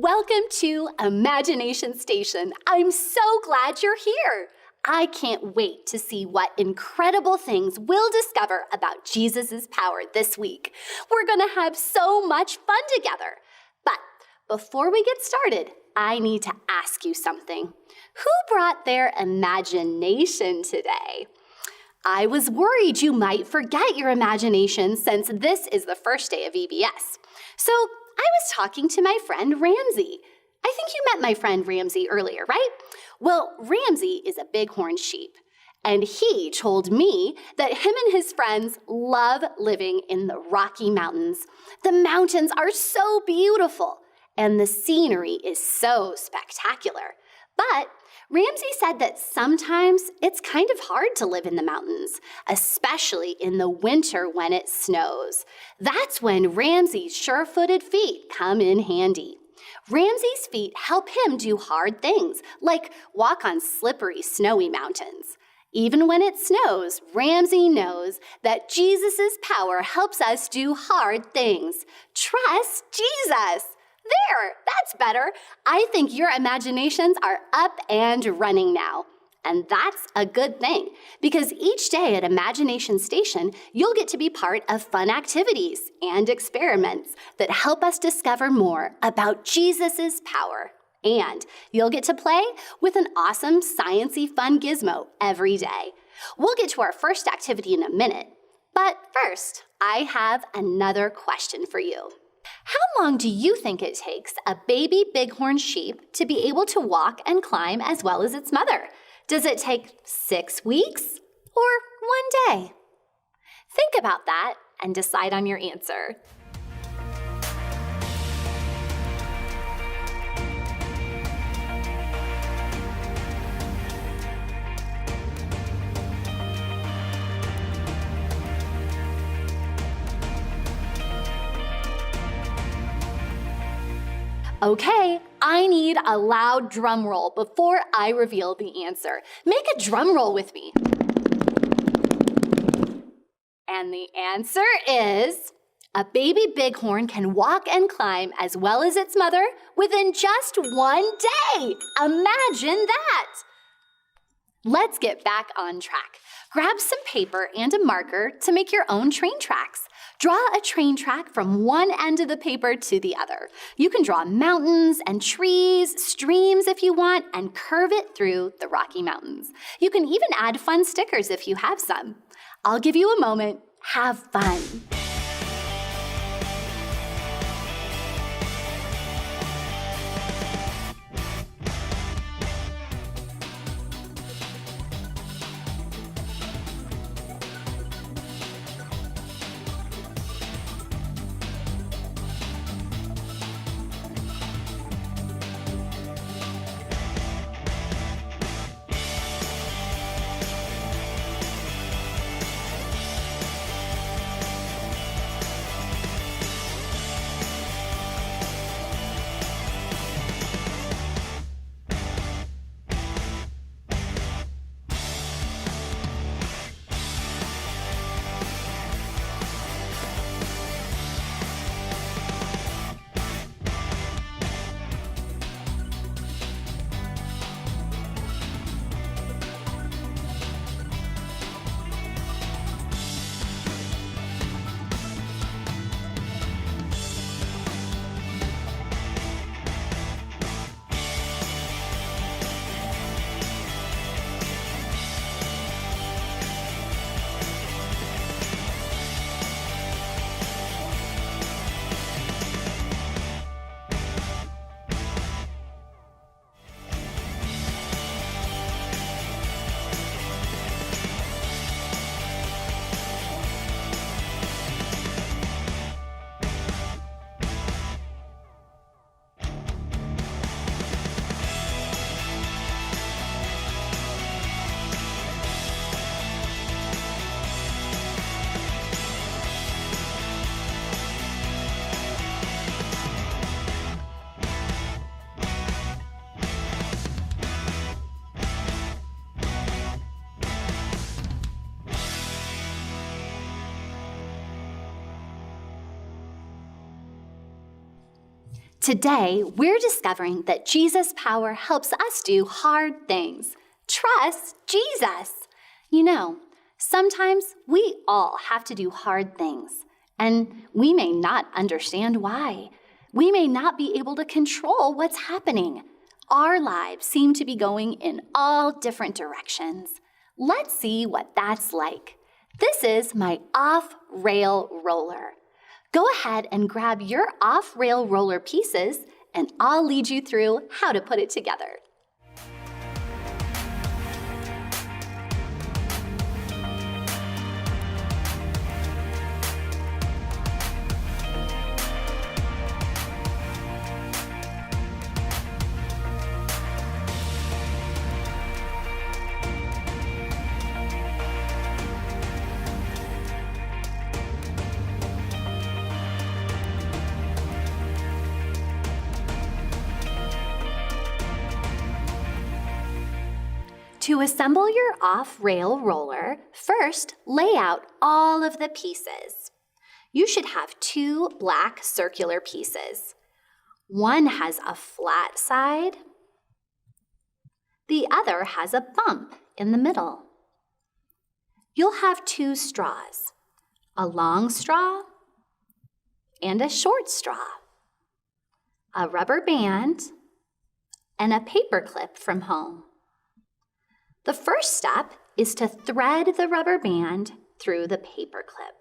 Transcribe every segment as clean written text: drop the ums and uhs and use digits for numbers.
Welcome to Imagination Station. I'm so glad you're here. I can't wait to see what incredible things we'll discover about Jesus' power this week. We're going to have so much fun together. But before we get started, I need to ask you something. Who brought their imagination today? I was worried you might forget your imagination since this is the first day of VBS. So I was talking to my friend Ramsey. I think you met my friend Ramsey earlier, right? Well, Ramsey is a bighorn sheep, and he told me that him and his friends love living in the Rocky Mountains. The mountains are so beautiful, and the scenery is so spectacular. But Ramsey said that sometimes it's kind of hard to live in the mountains, especially in the winter when it snows. That's when Ramsey's sure-footed feet come in handy. Ramsey's feet help him do hard things, like walk on slippery, snowy mountains. Even when it snows, Ramsey knows that Jesus' power helps us do hard things. Trust Jesus. There, that's better. I think your imaginations are up and running now. And that's a good thing, because each day at Imagination Station, you'll get to be part of fun activities and experiments that help us discover more about Jesus' power. And you'll get to play with an awesome, sciencey, fun gizmo every day. We'll get to our first activity in a minute. But first, I have another question for you. How long do you think it takes a baby bighorn sheep to be able to walk and climb as well as its mother? Does it take 6 weeks or 1 day? Think about that and decide on your answer. Okay, I need a loud drum roll before I reveal the answer. Make a drum roll with me. And the answer is, a baby bighorn can walk and climb as well as its mother within just 1 day. Imagine that. Let's get back on track. Grab some paper and a marker to make your own train tracks. Draw a train track from one end of the paper to the other. You can draw mountains and trees, streams if you want, and curve it through the Rocky Mountains. You can even add fun stickers if you have some. I'll give you a moment. Have fun. Today, we're discovering that Jesus' power helps us do hard things. Trust Jesus. You know, sometimes we all have to do hard things, and we may not understand why. We may not be able to control what's happening. Our lives seem to be going in all different directions. Let's see what that's like. This is my off-rail roller. Go ahead and grab your off-rail roller pieces, and I'll lead you through how to put it together. To assemble your off-rail roller, first lay out all of the pieces. You should have 2 black circular pieces. One has a flat side. The other has a bump in the middle. You'll have 2 straws, a long straw and a short straw, a rubber band, and a paper clip from home. The first step is to thread the rubber band through the paper clip.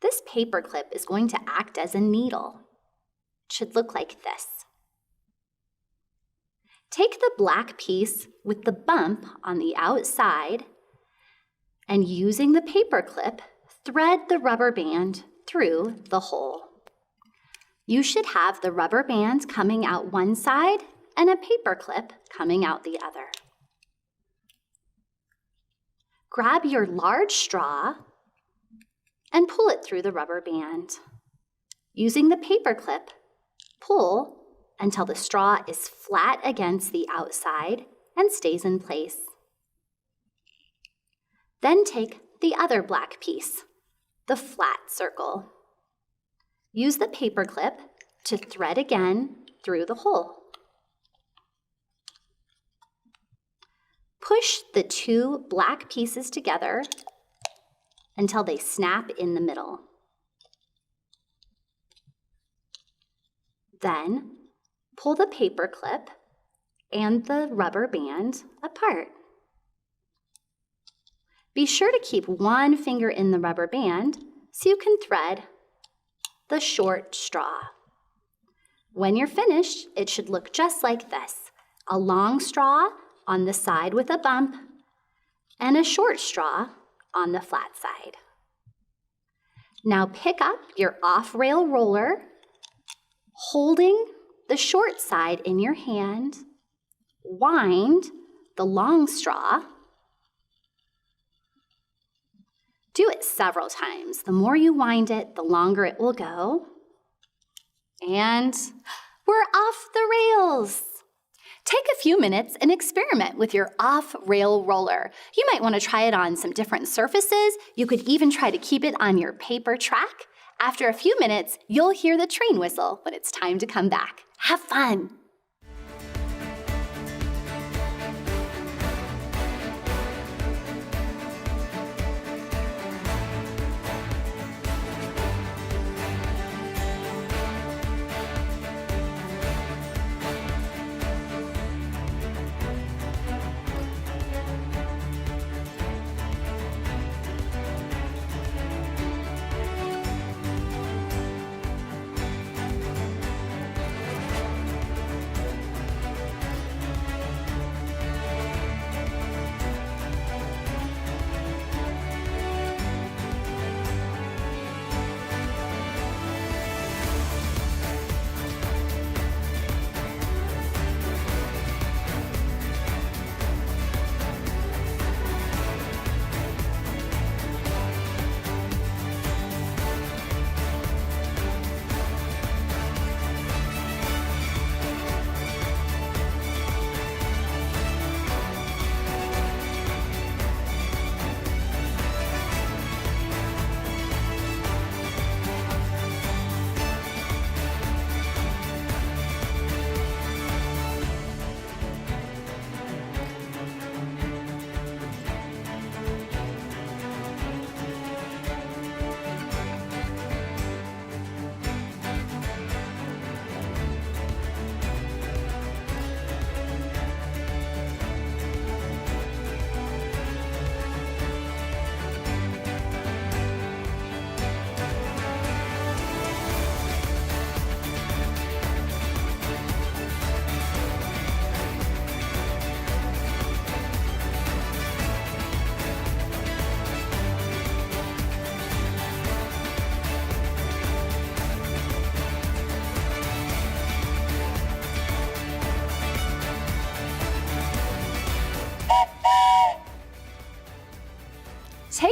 This paper clip is going to act as a needle. It should look like this. Take the black piece with the bump on the outside and using the paper clip, thread the rubber band through the hole. You should have the rubber band coming out one side and a paper clip coming out the other. Grab your large straw and pull it through the rubber band. Using the paper clip, pull until the straw is flat against the outside and stays in place. Then take the other black piece, the flat circle. Use the paper clip to thread again through the hole. Push the 2 black pieces together until they snap in the middle. Then pull the paper clip and the rubber band apart. Be sure to keep one finger in the rubber band so you can thread the short straw. When you're finished, it should look just like this: a long straw on the side with a bump, and a short straw on the flat side. Now pick up your off-rail roller, holding the short side in your hand, wind the long straw. Do it several times. The more you wind it, the longer it will go. And we're off the rails. Take a few minutes and experiment with your off-rail roller. You might want to try it on some different surfaces. You could even try to keep it on your paper track. After a few minutes, you'll hear the train whistle when it's time to come back. Have fun!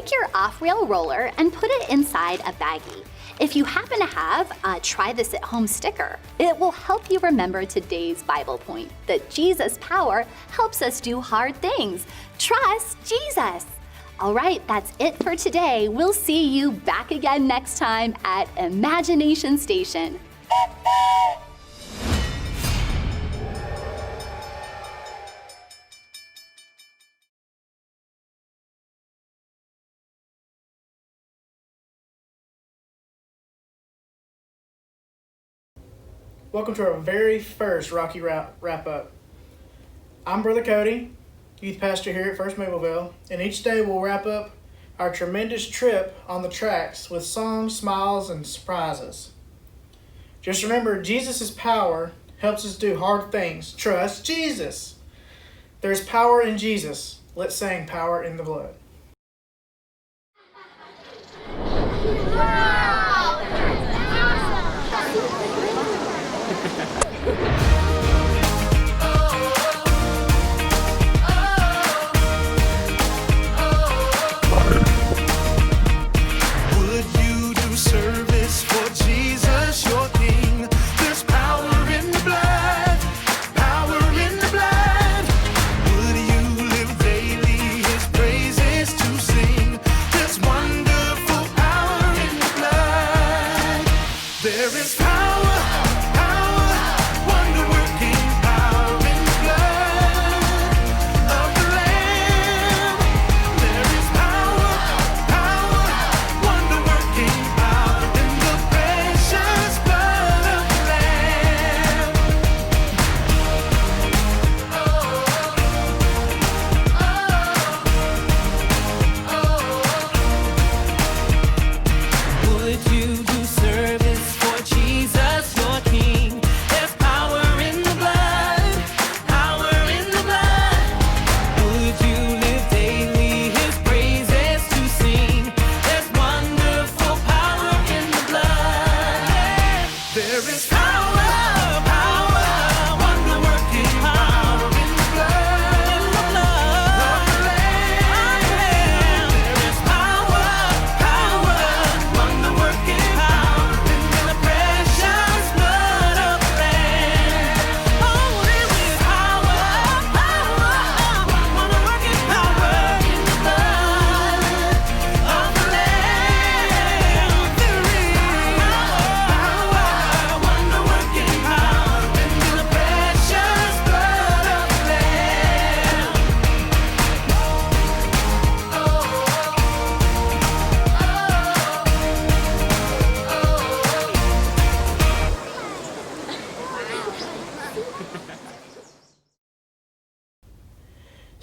Break your off-rail roller and put it inside a baggie. If you happen to have a Try This at Home sticker, it will help you remember today's Bible point, that Jesus' power helps us do hard things. Trust Jesus. All right, that's it for today. We'll see you back again next time at Imagination Station. Welcome to our very first Rocky Wrap-Up. I'm Brother Cody, youth pastor here at First Mableville, and each day we'll wrap up our tremendous trip on the tracks with songs, smiles, and surprises. Just remember, Jesus' power helps us do hard things. Trust Jesus. There's power in Jesus. Let's sing Power in the Blood.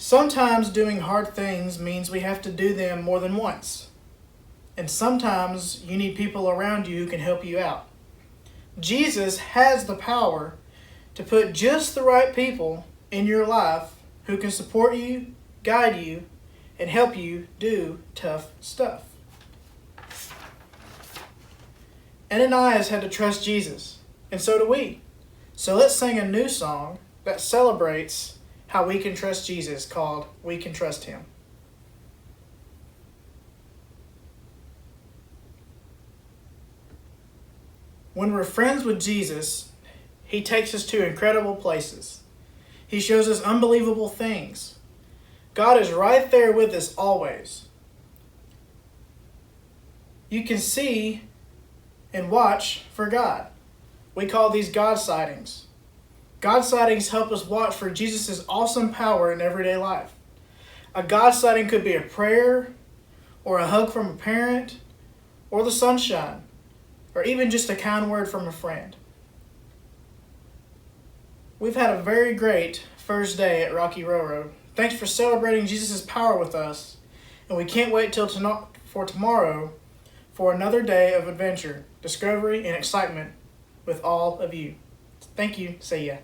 Sometimes doing hard things means we have to do them more than once. And sometimes you need people around you who can help you out. Jesus has the power to put just the right people in your life who can support you, guide you, and help you do tough stuff. Ananias had to trust Jesus, and so do we. So let's sing a new song that celebrates how we can trust Jesus, called We Can Trust Him. When we're friends with Jesus, He takes us to incredible places. He shows us unbelievable things. God is right there with us always. You can see and watch for God. We call these God sightings. God sightings help us watch for Jesus' awesome power in everyday life. A God sighting could be a prayer, or a hug from a parent, or the sunshine, or even just a kind word from a friend. We've had a very great first day at Rocky Railroad. Thanks for celebrating Jesus' power with us, and we can't wait till tomorrow for another day of adventure, discovery, and excitement with all of you. Thank you. See ya.